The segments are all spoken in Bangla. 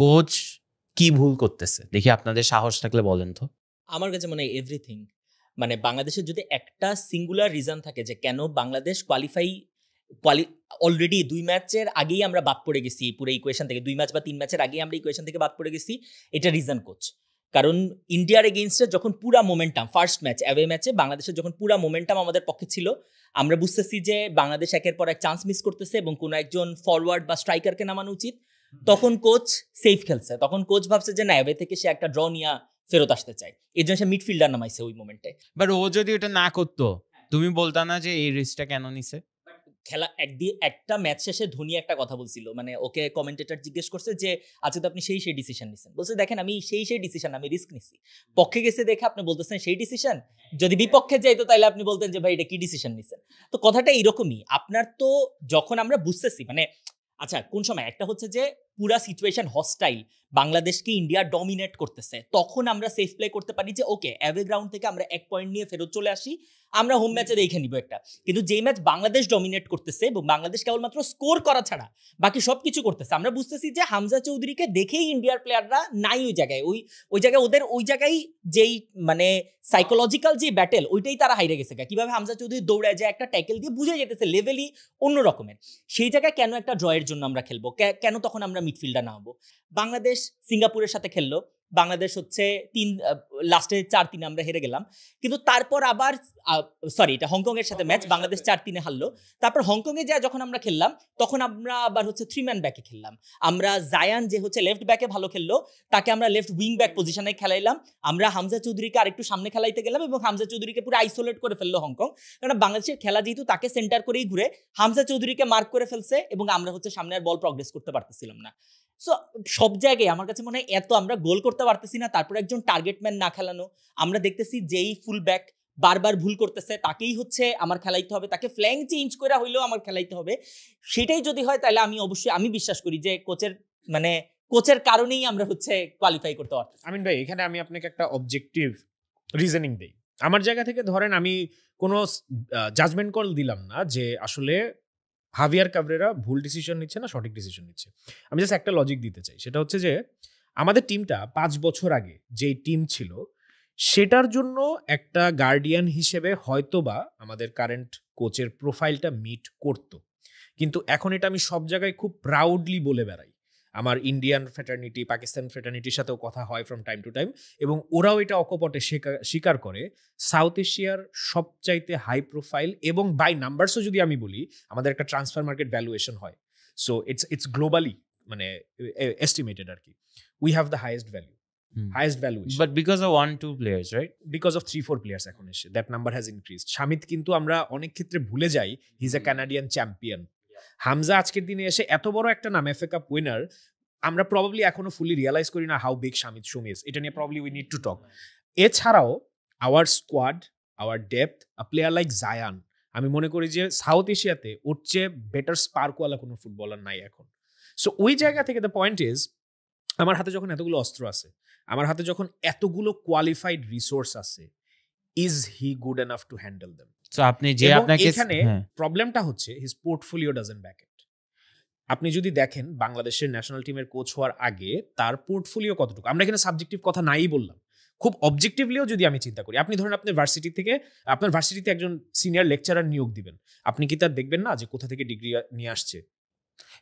কোচ কি ভুল করতেছে দেখি, আপনাদের সাহস থাকলে বলেন তো। আমার কাছে মনে হয় এভরিথিং। মানে বাংলাদেশের যদি একটা সিঙ্গুলার রিজন থাকে যে কেন বাংলাদেশ অলরেডি 2 ম্যাচের আগেই আমরা বাদ পড়ে গেছি পুরো ইকুয়েশন থেকে, 2 ম্যাচ বা 3 ম্যাচের আগেই আমরা ইকুয়েশন থেকে বাদ পড়ে গেছি, এটা রিজন কোচ। কারণ ইন্ডিয়ার এগেইনস্টে যখন পুরা মোমেন্টাম, ফার্স্ট ম্যাচ অ্যাওয়ে ম্যাচে বাংলাদেশের যখন পুরা মোমেন্টাম আমাদের পক্ষে ছিল, আমরা বুঝতেছি যে বাংলাদেশ একের পর এক চান্স মিস করতেছে এবং কোনো একজন ফরওয়ার্ড বা স্ট্রাইকারকে নামানো উচিত, তখন কোচ সেফ খেলছে। তখন কোচ ভাবছে যে না, অ্যাওয়ে থেকে সে একটা ড্র নিয়ে ফেরত আসতে চায়, এই জন্য সে মিডফিল্ডার নামাইছে ওই মোমেন্টে। বাট ও যদি ওটা না করতো, তুমি বলতা না যে এই রিস্কটা কেন নিছে? খেলা একটা ম্যাচ শেষে ধোনি একটা কথা বলছিল, মানে ওকে কমেন্টেটর জিজ্ঞেস করছে যে আচ্ছা তো আপনি সেই ডিসিশন নিছেন, বলছে দেখেন আমি সেই ডিসিশন, আমি রিস্ক নিছি, পক্ষে গেছে দেখে আপনি বলতেছেন সেই ডিসিশন, যদি বিপক্ষে যাইতো তাহলে আপনি বলতেন যে ভাই এটা কি ডিসিশন নিছেন। তো কথাটা এইরকমই, আপনার তো যখন আমরা বুঝতেছি মানে আচ্ছা কোন সময় একটা হচ্ছে যে পুরা সিচুয়েশন হস্টাইল, বাংলাদেশকে ইন্ডিয়া ডমিনেট করতেছে, তখন আমরা সেফ প্লে করতে পারি যে ওকে অ্যাওয়ে গ্রাউন্ড থেকে আমরা 1 পয়েন্ট নিয়ে ফেরত চলে আসি, আমরা হোম ম্যাচে দেখে নিব একটা। কিন্তু যেই ম্যাচ বাংলাদেশ ডমিনেট করতেছে এবং বাংলাদেশ কেবলমাত্র স্কোর করা ছাড়া বাকি সবকিছু করতেছে, আমরা বুঝতেছি যে হামজা চৌধুরীকে দেখেই ইন্ডিয়ার প্লেয়াররা নাই ওই জায়গায়, ওই জায়গায় ওদের ওই জায়গায় যেই মানে সাইকোলজিক্যাল যে ব্যাটেল ওইটাই তারা হাইরে গেছে। কিভাবে হামজা চৌধুরী দৌড়ায় যায় একটা ট্যাকেল দিয়ে বুঝে যেতেছে লেভেলই অন্য রকমের, সেই জায়গায় কেন একটা ড্রয়ের জন্য আমরা খেলবো, কেন তখন আমরা মিডফিল্ডার নামাবো। বাংলাদেশ সিঙ্গাপুরের সাথে খেললো, বাংলাদেশ হচ্ছে লাস্টে 4-3 আমরা হেরে গেলাম, কিন্তু তারপর আবার সরি এটা হংকং এর সাথে ম্যাচ, বাংলাদেশ 4-3 হারলো। তারপর হংকং এ যা যখন আমরা খেললাম তখন আমরা আবার হচ্ছে 3 ম্যান ব্যাকে খেললাম, আমরা জায়ান যে হচ্ছে লেফট ব্যাকে ভালো খেললো তাকে আমরা লেফট উইং ব্যাক পজিশনে খেলাইলাম, আমরা হামজা চৌধুরীকে আরেকটু সামনে খেলাইতে গেলাম এবং হামজা চৌধুরীকে পুরো আইসোলেট করে ফেললো হংকং, কারণ বাংলাদেশের খেলা যেহেতু তাকে সেন্টার করেই ঘুরে, হামজা চৌধুরীকে মার্ক করে ফেলছে এবং আমরা হচ্ছে সামনে আর বল প্রগ্রেস করতে পারতেছিলাম না। সো সব জায়গায় আমার কাছে মনে হয় এত আমরা গোল করতে পারতেছি না, তারপর একজন টার্গেট ম্যান না খেলানো, আমরা দেখতেছি যেই ফুল ব্যাক বারবার ভুল করতেছে তাকেই হচ্ছে আমার খেলাইতে হবে, তাকে ফ্ল্যাঙ্ক চেঞ্জ করে হইলেও আমার খেলাইতে হবে, সেটাই যদি হয় তাহলে আমি অবশ্যই আমি বিশ্বাস করি যে কোচের কারণেই আমরা হচ্ছে কোয়ালিফাই করতে পারছি। আমিন ভাই, এখানে আমি আপনাকে একটা অবজেক্টিভ রিজনিং দেই আমার জায়গা থেকে। ধরেন আমি কোনো জাজমেন্ট কল দিলাম না যে আসলে হাভিয়ার কাবরেরা ভুল ডিসিশন নিচ্ছে না সঠিক ডিসিশন নিচ্ছে, আমি জাস্ট একটা লজিক দিতে চাই। সেটা হচ্ছে যে আমাদের টিমটা 5 বছর আগে যেই টিম ছিল সেটার জন্য একটা গার্ডিয়ান হিসেবে হয়তোবা আমাদের কারেন্ট কোচের প্রোফাইলটা মিট করত, কিন্তু এখন এটা আমি সব জায়গায় খুব প্রাউডলি বলে বেড়াই। আমার ইন্ডিয়ান ফ্র্যাটার্নিটি, পাকিস্তান ফ্র্যাটার্নিটির সাথেও কথা হয় ফ্রম টাইম টু টাইম, এবং ওরাও এটা অকপটে স্বীকার করে সাউথ এশিয়ার সবচাইতে হাই প্রোফাইল এবং বাই নাম্বারসও যদি আমি বলি আমাদের একটা ট্রান্সফার মার্কেট ভ্যালুয়েশন হয়, সো ইটস গ্লোবালি মানে এস্টিমেটেড আর কি, we have the highest value, highest valuation, but because of 1-2 players, right? because of 3-4 players এখন এসে that number has increased. Shamit কিন্তু আমরা অনেক ক্ষেত্রে ভুলে যাই he is a Canadian champion. Hamza আজকের দিনে এসে এত বড় একটা নাম, এফএ কাপ উইনার, আমরা প্রবাবলি এখনো ফুলি রিয়ালাইজ করি না how big Shamit Shome is. এটা নিয়ে probably we need to talk. এছাড়াও our squad, our depth, a player like Zayan, আমি মনে করি যে সাউথ এশিয়াতে ওর চেয়ে বেটার স্পার্কওয়ালা কোনো ফুটবলার নাই এখন। সো ওই জায়গা থেকে দ্য পয়েন্ট ইজ, আমার হাতে যখন এতগুলো অস্ত্র আছে, আমার হাতে যখন এতগুলো কোয়ালিফাইড রিসোর্স আছে, is he good enough to handle them? So আপনি যে আপনাকে এখানে প্রবলেমটা হচ্ছে হিজ পোর্টফোলিও ডাজন্ট ব্যাক ইট। আপনি যদি দেখেন বাংলাদেশের ন্যাশনাল টিমের কোচ হওয়ার আগে তার পোর্টফোলিও কতটুকু, আমরা এখানে সাবজেক্টিভ কথা নাই বললাম, খুব অবজেক্টিভলিও যদি আমি চিন্তা করি, আপনি ধরেন আপনার ভার্সিটিতে একজন সিনিয়র লেকচারার নিয়োগ দিবেন, আপনি কি তার দেখবেন না যে কোথা থেকে ডিগ্রি নিয়ে আসছে?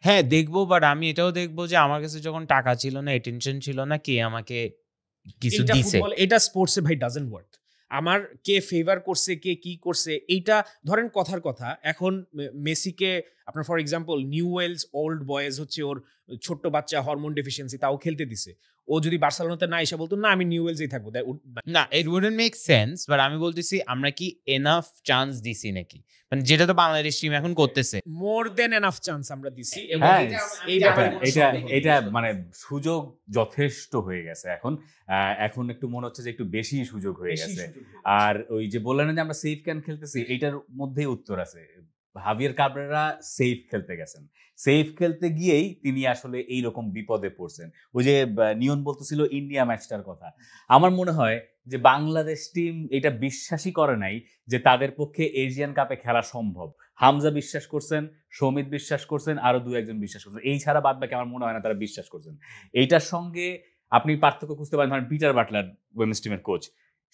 হ্যাঁ দেখবো, বাট আমি এটাও দেখবো যে আমার কাছে যখন টাকা ছিল না, অ্যাটেনশন ছিল না, কে আমাকে কিছু দিছে। এটা স্পোর্টসে ভাই ডাজন্ট ওয়ার্ক। আমার কে ফেভার করছে, কে কি করছে, এইটা ধরেন কথার কথা। এখন মেসিকে আপনার for example Newell's Old Boys হচ্ছে ওর ছোট্ট বাচ্চা, হরমোন ডেফিসিয়েন্সি, তাও খেলতে দিছে। ও যদি বার্সেলোনাতে না এসে বলতো না আমি নিউ ওয়েলসেই থাকবো, না, ইট উডন্ট মেক সেন্স। বাট আমি বলতেছি আমরা কি এনাফ চান্স দিছি নাকি, মানে যেটা তো বাংলাদেশ টিম এখন করতেছে, মোর দেন এনাফ চান্স আমরা দিছি। এটা মানে সুযোগ যথেষ্ট হয়ে গেছে এখন একটু মনে হচ্ছে যে একটু বেশি সুযোগ হয়ে গেছে। আর ওই যে বললেন যে আমরা সেফ ক্যান খেলতেছি, এইটার মধ্যেই উত্তর আছে। হাভিয়ার কাবরেরা সেফ খেলতে গেছেন, সেফ খেলতে গিয়েই তিনি আসলে এইরকম বিপদে পড়ছেন। ওই যে নিয়ন বলতেছিল ইন্ডিয়া ম্যাচটার কথা, আমার মনে হয় যে বাংলাদেশ টিম এটা বিশ্বাসই করে নাই যে তাদের পক্ষে এশিয়ান কাপে খেলা সম্ভব। হামজা বিশ্বাস করছেন, সৌমিত বিশ্বাস করছেন, আরো 2-1 বিশ্বাস করছেন, এই ছাড়া বাদ বাকি আমার মনে হয় না তারা বিশ্বাস করছেন। এইটার সঙ্গে আপনি পার্থক্য খুঁজতে পারেন, ধরেন পিটার বাটলার উইমেন্স টিমের কোচ,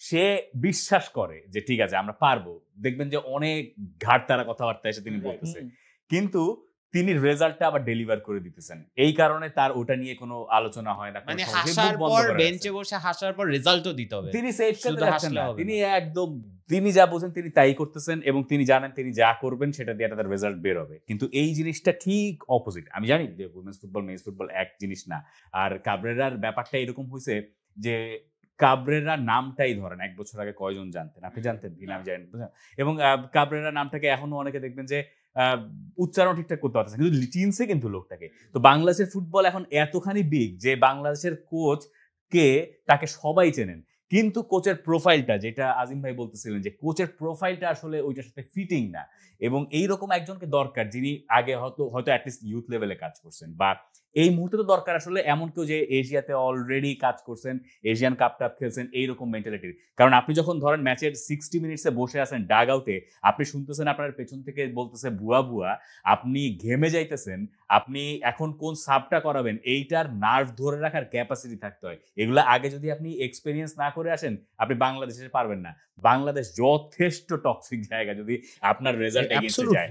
সে বিশ্বাস করে যে ঠিক আছে আমরা পারবো, দেখবেন যে অনেক ঘাট তারা কথাবার্তা এসে তিনি বলতেছে, কিন্তু তিনি রেজাল্টটা আবার ডেলিভার করে দিতেছেন, এই কারণে তার ওটা নিয়ে কোনো আলোচনা হয় না, মানে হাসার পর বেঞ্চে বসে হাসার পর রেজাল্টও দিতে হবে, তিনি সেফ শুধু খেলতে যাচ্ছেন হাসলে না, হবে তিনি না। একদম তিনি যা বোঝেন তিনি তাই করতেছেন এবং তিনি জানেন তিনি যা করবেন সেটা দিয়ে তাদের রেজাল্ট বের হবে। কিন্তু এই জিনিসটা ঠিক অপোজিট। আমি জানি যে উইমেন্স ফুটবল মেন্স ফুটবল এক জিনিস না, আর কাবরেরার ব্যাপারটা এরকম হয়েছে যে কাবরেরা নামটাই ধরেন 1 বছর আগে কয়জন জানতেন, আপনি জানতেন কিনা আমি জানি না, এবং কাবরেরা নামটাকে এখনো অনেকে দেখবেন যে উচ্চারণ ঠিকঠাক করতে পারতেছে কিন্তু চিনছে কিন্তু লোকটাকে। তো বাংলাদেশের ফুটবল এখন এতখানি বিগ যে বাংলাদেশের কোচ কে তাকে সবাই চেনেন, কিন্তু কোচের প্রোফাইলটা, যেটা আজিম ভাই বলতেছিলেন যে কোচের প্রোফাইলটা আসলে ওইটার সাথে ফিটিং না, এবং এইরকম একজনকে দরকার যিনি আগে হয়তো অ্যাটলিস্ট ইউথ লেভেলে কাজ করছেন, বা এই মুহূর্তে তো দরকার আসলে এমন কেউ যে এশিয়াতে অলরেডি কাজ করছেন, এশিয়ান কাপ টাপ খেলছেন, এইরকম মেন্টালিটির। কারণ আপনি যখন ধরেন ম্যাচের 60 মিনিটসে বসে আছেন ডাগ আউটে, আপনি শুনতেছেন আপনার পেছন থেকে বলতেছে বুয়া বুয়া, আপনি ঘেমে যাইতেছেন, আপনি এখন কোন সাবটা করাবেন এইটার নার্ভ ধরে রাখার ক্যাপাসিটি থাকতে হয়। এগুলো আগে যদি আপনি এক্সপেরিয়েন্স না করে আসেন আপনি বাংলাদেশে পারবেন না। বাংলাদেশ যথেষ্ট টক্সিক জায়গা যদি আপনার রেজাল্ট এগেইনস্টে যায়।